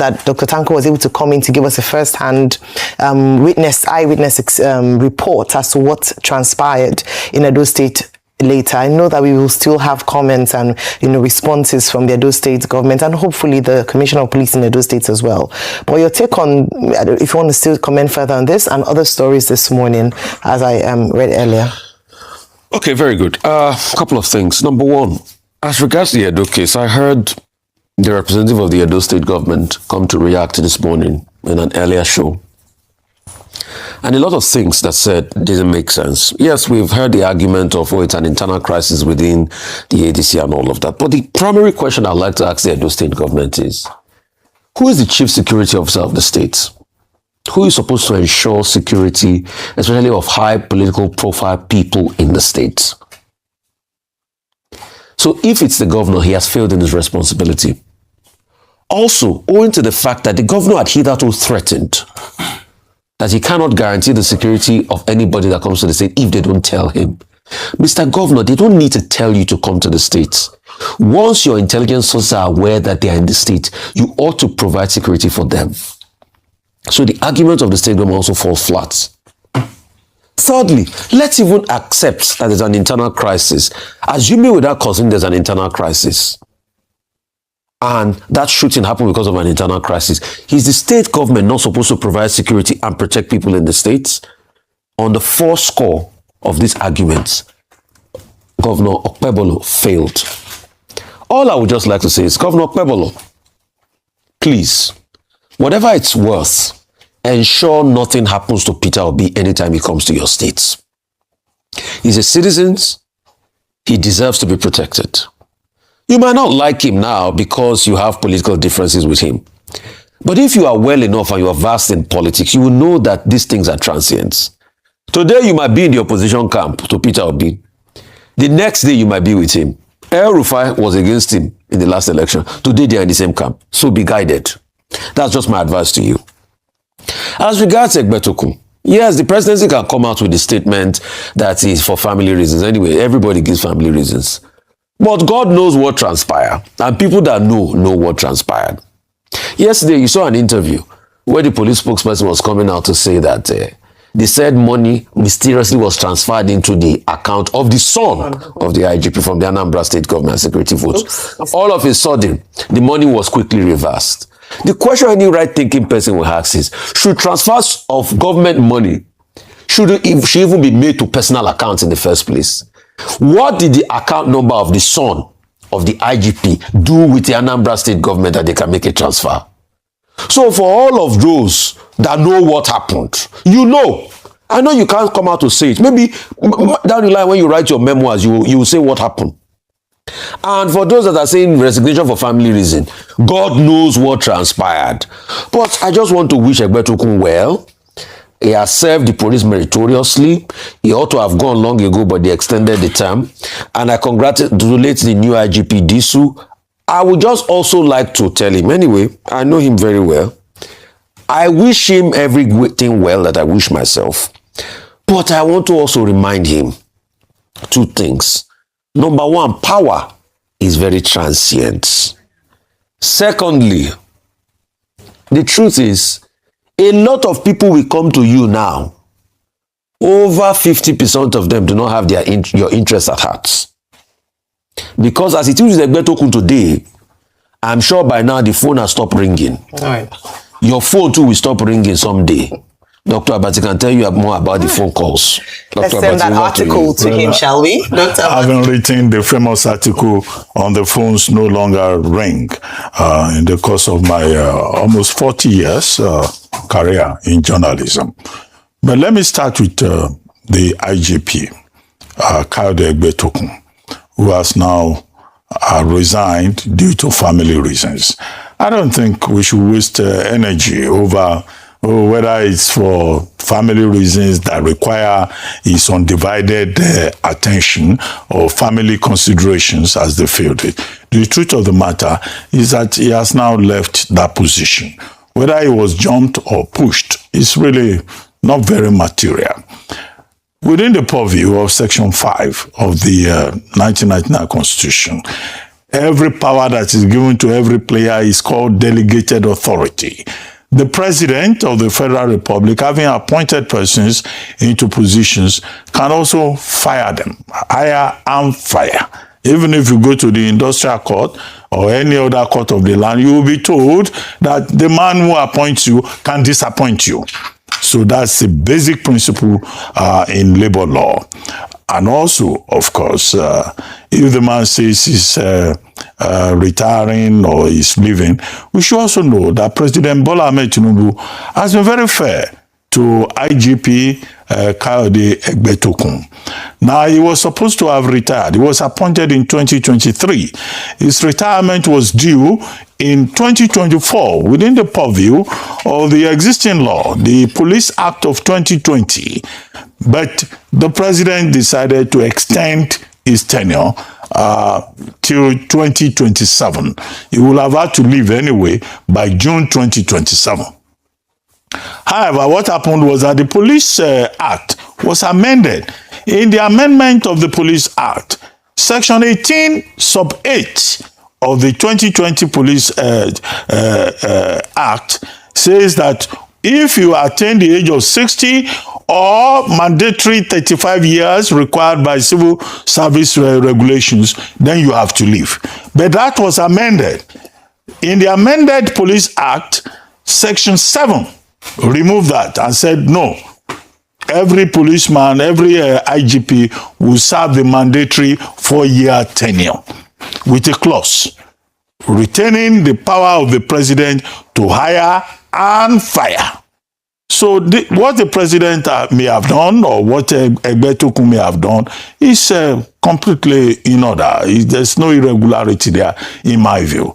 that Dr. Tanko was able to come in to give us a first-hand eyewitness report as to what transpired in Edo State later. I know that we will still have comments and responses from the Edo State government and hopefully the Commissioner of Police in Edo State as well. But your take on, if you want to still comment further on this and other stories this morning, as I read earlier. Okay, very good. A couple of things. Number one, as regards the Edo case, I heard the representative of the Edo State government come to react this morning in an earlier show. And a lot of things that said didn't make sense. Yes, we've heard the argument of, it's an internal crisis within the ADC and all of that. But the primary question I'd like to ask the Edo State government is, who is the chief security officer of the state? Who is supposed to ensure security, especially of high political profile people in the state? So if it's the governor, he has failed in his responsibility. Also, owing to the fact that the governor had hitherto threatened that he cannot guarantee the security of anybody that comes to the state if they don't tell him. Mr. Governor, they don't need to tell you to come to the state. Once your intelligence sources are aware that they are in the state, you ought to provide security for them. So the argument of the state government also falls flat. Thirdly, let's even accept that there's an internal crisis. Assuming without causing there's an internal crisis, and that shooting happened because of an internal crisis, is the state government not supposed to provide security and protect people in the states? On the four score of these arguments, Governor Okpebolo failed. All I would just like to say is, Governor Okpebolo, please, whatever it's worth, ensure nothing happens to Peter Obi anytime he comes to your states. He's a citizen. He deserves to be protected. You might not like him now because you have political differences with him. But if you are well enough and you are vast in politics, you will know that these things are transients. Today you might be in the opposition camp to Peter Obi. The next day you might be with him. El Rufai was against him in the last election. Today they are in the same camp. So be guided. That's just my advice to you. As regards Egbetokun, yes, the presidency can come out with a statement that is for family reasons. Anyway, everybody gives family reasons. But God knows what transpired, and people that know what transpired. Yesterday, you saw an interview where the police spokesperson was coming out to say that they said money mysteriously was transferred into the account of the son of the IGP from the Anambra State Government Security Votes. All of a sudden, the money was quickly reversed. The question any right-thinking person will ask is, should transfers of government money, should even be made to personal accounts in the first place? What did the account number of the son of the IGP do with the Anambra State government that they can make a transfer? So for all of those that know what happened, I know you can't come out to say it. Maybe down the line when you write your memoirs, you will say what happened. And for those that are saying resignation for family reason, God knows what transpired. But I just want to wish Egbetokun well. He has served the police meritoriously. He ought to have gone long ago, but they extended the term. And I congratulate the new IGP Disu. I would just also like to tell him, anyway, I know him very well. I wish him everything well that I wish myself. But I want to also remind him two things. Number one, power is very transient. Secondly, the truth is, a lot of people will come to you now. Over 50% of them do not have your interests at heart. Because as it is with Egbetokun today, I'm sure by now the phone has stopped ringing. All right. Your phone too will stop ringing someday. Dr. Abati can tell you more about the phone calls. Let's send that article to him, shall we? Dr. Having written the famous article on the phones no longer ring in the course of my almost 40 years career in journalism. But let me start with the IGP, Kayode Egbetokun, who has now resigned due to family reasons. I don't think we should waste energy over whether it's for family reasons that require his undivided attention or family considerations as they feel it. The truth of the matter is that he has now left that position. Whether he was jumped or pushed is really not very material. Within the purview of Section 5 of the 1999 Constitution, every power that is given to every player is called delegated authority. The president of the Federal Republic, having appointed persons into positions, can also fire them, hire and fire. Even if you go to the industrial court or any other court of the land, you will be told that the man who appoints you can disappoint you. So that's the basic principle in labor law. And also, of course, if the man says he's retiring or he's leaving, we should also know that President Bola Ahmed Tinubu has been very fair to IGP Kayode Egbetokun. Now, he was supposed to have retired. He was appointed in 2023. His retirement was due in 2024 within the purview of the existing law, the Police Act of 2020. But the president decided to extend his tenure till 2027. He will have had to leave anyway by June 2027. However, what happened was that the Police Act was amended. In the amendment of the Police Act, Section 18, Sub 8 of the 2020 Police Act says that if you attain the age of 60 or mandatory 35 years required by civil service regulations, then you have to leave. But that was amended. In the amended Police Act, Section 7 removed that and said, no, every policeman, every IGP will serve the mandatory 4-year tenure with a clause retaining the power of the president to hire and fire. So what the president may have done or what Egbetokun may have done is completely in order. There's no irregularity there, in my view.